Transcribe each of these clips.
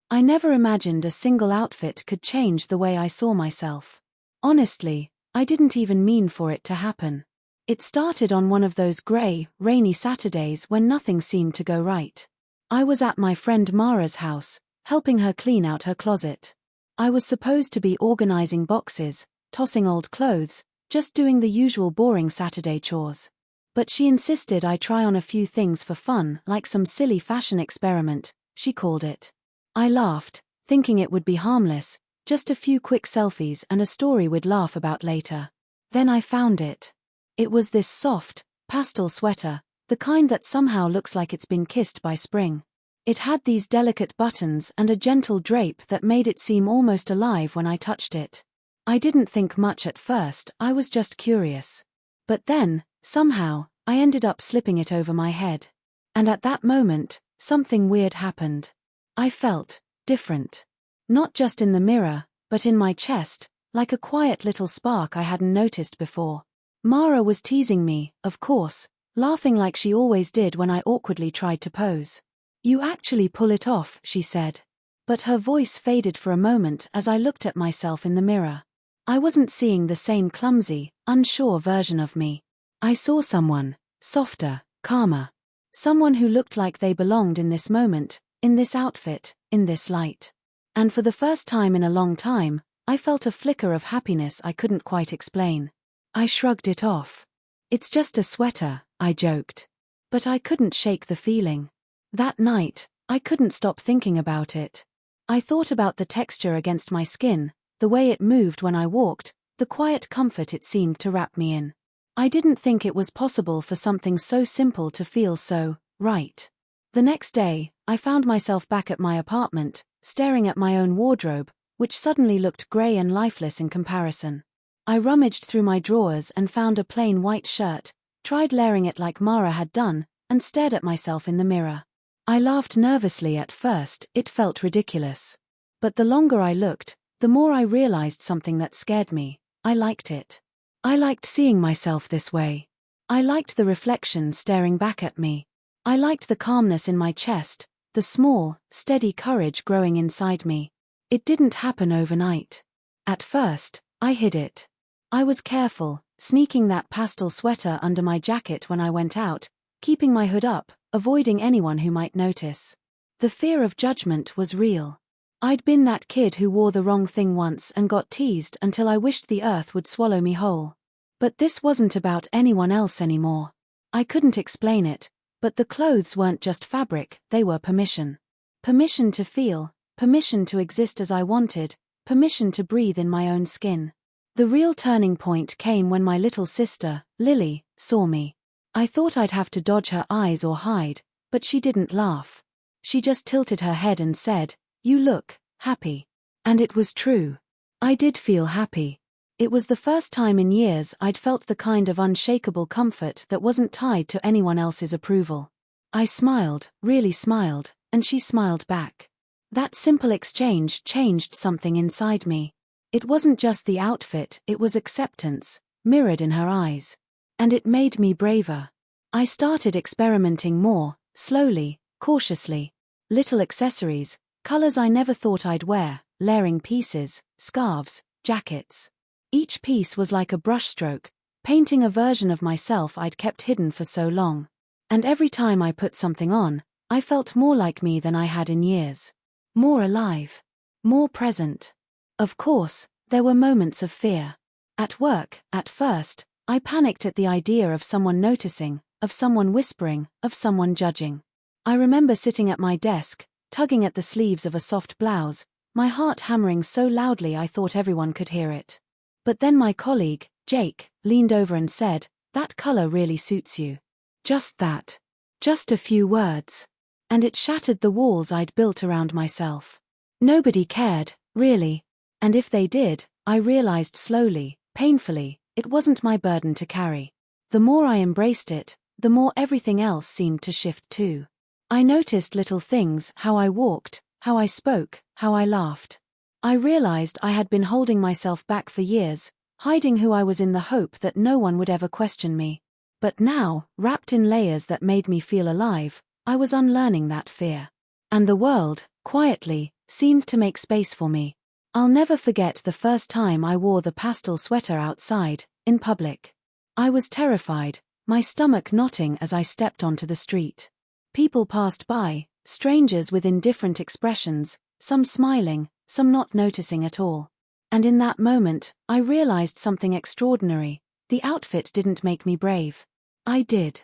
I never imagined a single outfit could change the way I saw myself. Honestly, I didn't even mean for it to happen. It started on one of those grey, rainy Saturdays when nothing seemed to go right. I was at my friend Mara's house, helping her clean out her closet. I was supposed to be organizing boxes, tossing old clothes, just doing the usual boring Saturday chores. But she insisted I try on a few things for fun, like some silly fashion experiment, she called it. I laughed, thinking it would be harmless, just a few quick selfies and a story we'd laugh about later. Then I found it. It was this soft, pastel sweater, the kind that somehow looks like it's been kissed by spring. It had these delicate buttons and a gentle drape that made it seem almost alive when I touched it. I didn't think much at first, I was just curious. But then, somehow, I ended up slipping it over my head. And at that moment, something weird happened. I felt different. Not just in the mirror, but in my chest, like a quiet little spark I hadn't noticed before. Mara was teasing me, of course, laughing like she always did when I awkwardly tried to pose. "You actually pull it off," she said. But her voice faded for a moment as I looked at myself in the mirror. I wasn't seeing the same clumsy, unsure version of me. I saw someone, softer, calmer. Someone who looked like they belonged in this moment, in this outfit, in this light. And for the first time in a long time, I felt a flicker of happiness I couldn't quite explain. I shrugged it off. "It's just a sweater," I joked. But I couldn't shake the feeling. That night, I couldn't stop thinking about it. I thought about the texture against my skin, the way it moved when I walked, the quiet comfort it seemed to wrap me in. I didn't think it was possible for something so simple to feel so right. The next day, I found myself back at my apartment, staring at my own wardrobe, which suddenly looked grey and lifeless in comparison. I rummaged through my drawers and found a plain white shirt, tried layering it like Mara had done, and stared at myself in the mirror. I laughed nervously at first, it felt ridiculous. But the longer I looked, the more I realized something that scared me. I liked it. I liked seeing myself this way. I liked the reflection staring back at me. I liked the calmness in my chest, the small, steady courage growing inside me. It didn't happen overnight. At first, I hid it. I was careful, sneaking that pastel sweater under my jacket when I went out, keeping my hood up, avoiding anyone who might notice. The fear of judgment was real. I'd been that kid who wore the wrong thing once and got teased until I wished the earth would swallow me whole. But this wasn't about anyone else anymore. I couldn't explain it, but the clothes weren't just fabric, they were permission. Permission to feel, permission to exist as I wanted, permission to breathe in my own skin. The real turning point came when my little sister, Lily, saw me. I thought I'd have to dodge her eyes or hide, but she didn't laugh. She just tilted her head and said, "You look happy." And it was true. I did feel happy. It was the first time in years I'd felt the kind of unshakable comfort that wasn't tied to anyone else's approval. I smiled, really smiled, and she smiled back. That simple exchange changed something inside me. It wasn't just the outfit, it was acceptance, mirrored in her eyes. And it made me braver. I started experimenting more, slowly, cautiously. Little accessories, colors I never thought I'd wear, layering pieces, scarves, jackets. Each piece was like a brushstroke, painting a version of myself I'd kept hidden for so long. And every time I put something on, I felt more like me than I had in years. More alive. More present. Of course, there were moments of fear. At work, at first, I panicked at the idea of someone noticing, of someone whispering, of someone judging. I remember sitting at my desk, tugging at the sleeves of a soft blouse, my heart hammering so loudly I thought everyone could hear it. But then my colleague, Jake, leaned over and said, "That color really suits you." Just that. Just a few words. And it shattered the walls I'd built around myself. Nobody cared, really. And if they did, I realized slowly, painfully, it wasn't my burden to carry. The more I embraced it, the more everything else seemed to shift too. I noticed little things, how I walked, how I spoke, how I laughed. I realized I had been holding myself back for years, hiding who I was in the hope that no one would ever question me. But now, wrapped in layers that made me feel alive, I was unlearning that fear. And the world, quietly, seemed to make space for me. I'll never forget the first time I wore the pastel sweater outside, in public. I was terrified, my stomach knotting as I stepped onto the street. People passed by, strangers with indifferent expressions, some smiling, some not noticing at all. And in that moment, I realized something extraordinary. The outfit didn't make me brave. I did.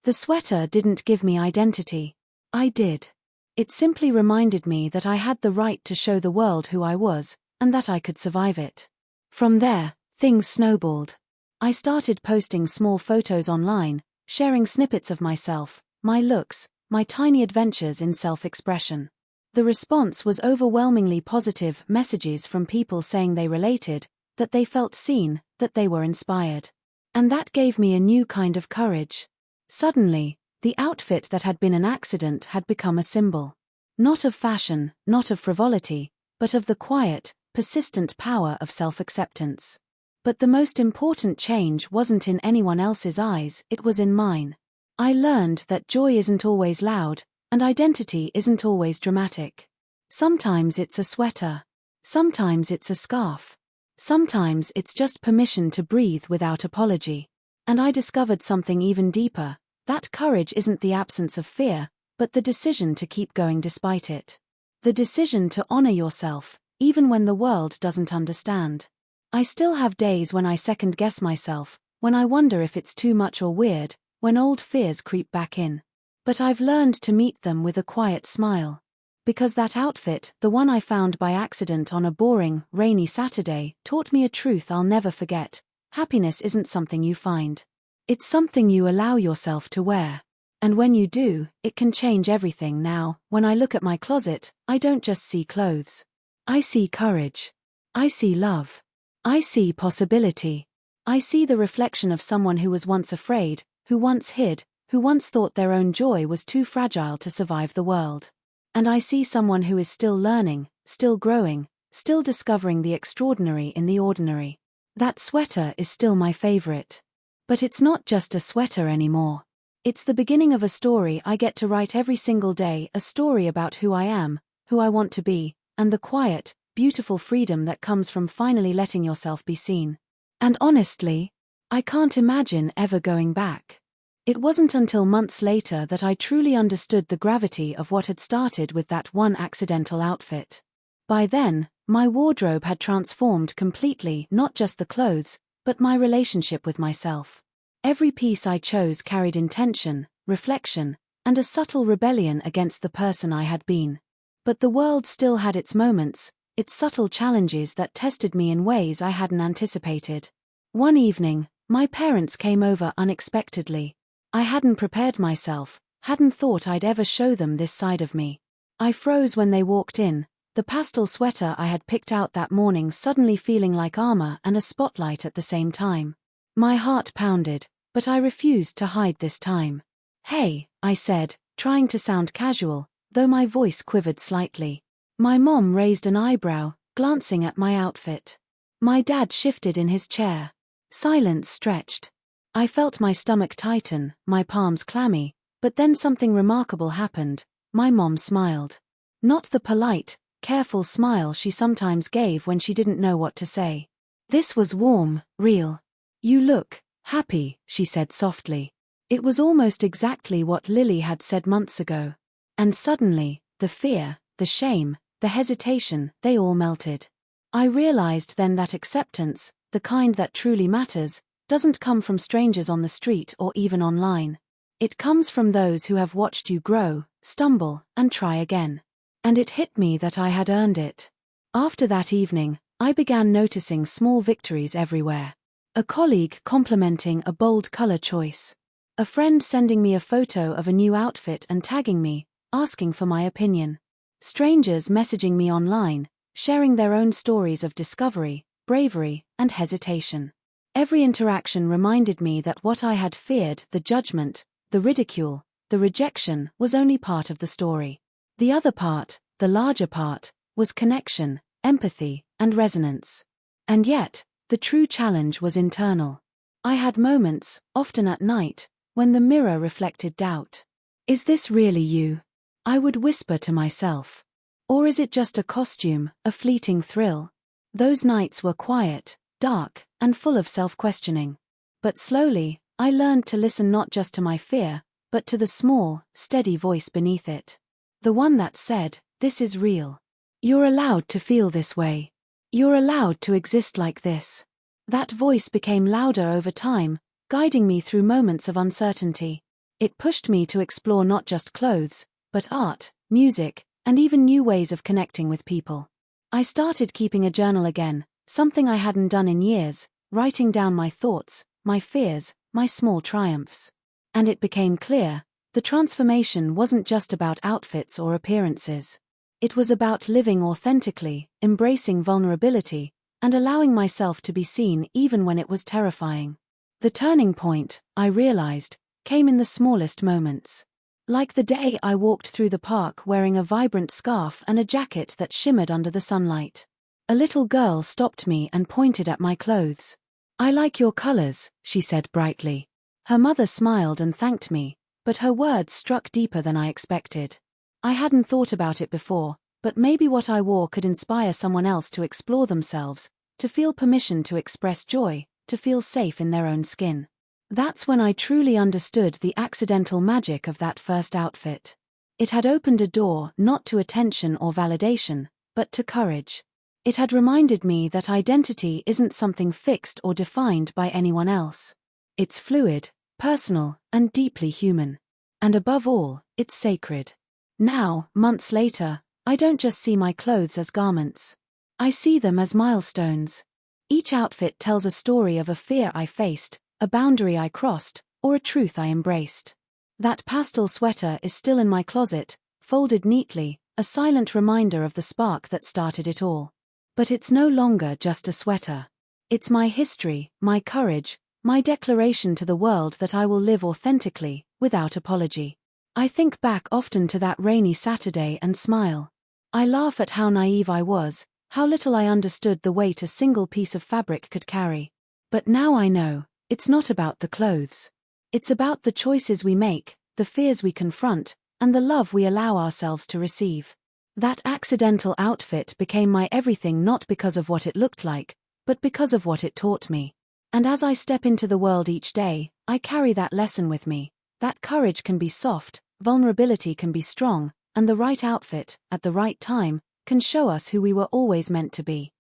The sweater didn't give me identity. I did. It simply reminded me that I had the right to show the world who I was, and that I could survive it. From there, things snowballed. I started posting small photos online, sharing snippets of myself, my looks, my tiny adventures in self-expression. The response was overwhelmingly positive, messages from people saying they related, that they felt seen, that they were inspired. And that gave me a new kind of courage. Suddenly, the outfit that had been an accident had become a symbol. Not of fashion, not of frivolity, but of the quiet, persistent power of self-acceptance. But the most important change wasn't in anyone else's eyes, it was in mine. I learned that joy isn't always loud, and identity isn't always dramatic. Sometimes it's a sweater. Sometimes it's a scarf. Sometimes it's just permission to breathe without apology. And I discovered something even deeper. That courage isn't the absence of fear, but the decision to keep going despite it. The decision to honor yourself, even when the world doesn't understand. I still have days when I second-guess myself, when I wonder if it's too much or weird, when old fears creep back in. But I've learned to meet them with a quiet smile. Because that outfit, the one I found by accident on a boring, rainy Saturday, taught me a truth I'll never forget. Happiness isn't something you find. It's something you allow yourself to wear. And when you do, it can change everything. Now, when I look at my closet, I don't just see clothes. I see courage. I see love. I see possibility. I see the reflection of someone who was once afraid, who once hid, who once thought their own joy was too fragile to survive the world. And I see someone who is still learning, still growing, still discovering the extraordinary in the ordinary. That sweater is still my favorite. But it's not just a sweater anymore. It's the beginning of a story I get to write every single day, a story about who I am, who I want to be, and the quiet, beautiful freedom that comes from finally letting yourself be seen. And honestly, I can't imagine ever going back. It wasn't until months later that I truly understood the gravity of what had started with that one accidental outfit. By then, my wardrobe had transformed completely, not just the clothes, but my relationship with myself. Every piece I chose carried intention, reflection, and a subtle rebellion against the person I had been. But the world still had its moments, its subtle challenges that tested me in ways I hadn't anticipated. One evening, my parents came over unexpectedly. I hadn't prepared myself, hadn't thought I'd ever show them this side of me. I froze when they walked in, the pastel sweater I had picked out that morning suddenly feeling like armor and a spotlight at the same time. My heart pounded, but I refused to hide this time. "Hey," I said, trying to sound casual, though my voice quivered slightly. My mom raised an eyebrow, glancing at my outfit. My dad shifted in his chair. Silence stretched. I felt my stomach tighten, my palms clammy, but then something remarkable happened. My mom smiled. Not the polite, careful smile she sometimes gave when she didn't know what to say. This was warm, real. "You look happy," she said softly. It was almost exactly what Lily had said months ago. And suddenly, the fear, the shame, the hesitation, they all melted. I realized then that acceptance, the kind that truly matters, doesn't come from strangers on the street or even online. It comes from those who have watched you grow, stumble, and try again. And it hit me that I had earned it. After that evening, I began noticing small victories everywhere. A colleague complimenting a bold color choice. A friend sending me a photo of a new outfit and tagging me, asking for my opinion. Strangers messaging me online, sharing their own stories of discovery, bravery, and hesitation. Every interaction reminded me that what I had feared, the judgment, the ridicule, the rejection, was only part of the story. The other part, the larger part, was connection, empathy, and resonance. And yet, the true challenge was internal. I had moments, often at night, when the mirror reflected doubt. "Is this really you?" I would whisper to myself. Or is it just a costume, a fleeting thrill? Those nights were quiet, dark, and full of self-questioning. But slowly, I learned to listen not just to my fear, but to the small, steady voice beneath it. The one that said, "This is real. You're allowed to feel this way. You're allowed to exist like this." That voice became louder over time, guiding me through moments of uncertainty. It pushed me to explore not just clothes, but art, music, and even new ways of connecting with people. I started keeping a journal again, something I hadn't done in years, writing down my thoughts, my fears, my small triumphs. And it became clear, the transformation wasn't just about outfits or appearances. It was about living authentically, embracing vulnerability, and allowing myself to be seen even when it was terrifying. The turning point, I realized, came in the smallest moments. Like the day I walked through the park wearing a vibrant scarf and a jacket that shimmered under the sunlight. A little girl stopped me and pointed at my clothes. "I like your colors," she said brightly. Her mother smiled and thanked me, but her words struck deeper than I expected. I hadn't thought about it before, but maybe what I wore could inspire someone else to explore themselves, to feel permission to express joy, to feel safe in their own skin. That's when I truly understood the accidental magic of that first outfit. It had opened a door not to attention or validation, but to courage. It had reminded me that identity isn't something fixed or defined by anyone else. It's fluid, personal, and deeply human. And above all, it's sacred. Now, months later, I don't just see my clothes as garments. I see them as milestones. Each outfit tells a story of a fear I faced, a boundary I crossed, or a truth I embraced. That pastel sweater is still in my closet, folded neatly, a silent reminder of the spark that started it all. But it's no longer just a sweater. It's my history, my courage, my declaration to the world that I will live authentically, without apology. I think back often to that rainy Saturday and smile. I laugh at how naive I was, how little I understood the weight a single piece of fabric could carry. But now I know, it's not about the clothes. It's about the choices we make, the fears we confront, and the love we allow ourselves to receive. That accidental outfit became my everything not because of what it looked like, but because of what it taught me. And as I step into the world each day, I carry that lesson with me. That courage can be soft, vulnerability can be strong, and the right outfit, at the right time, can show us who we were always meant to be.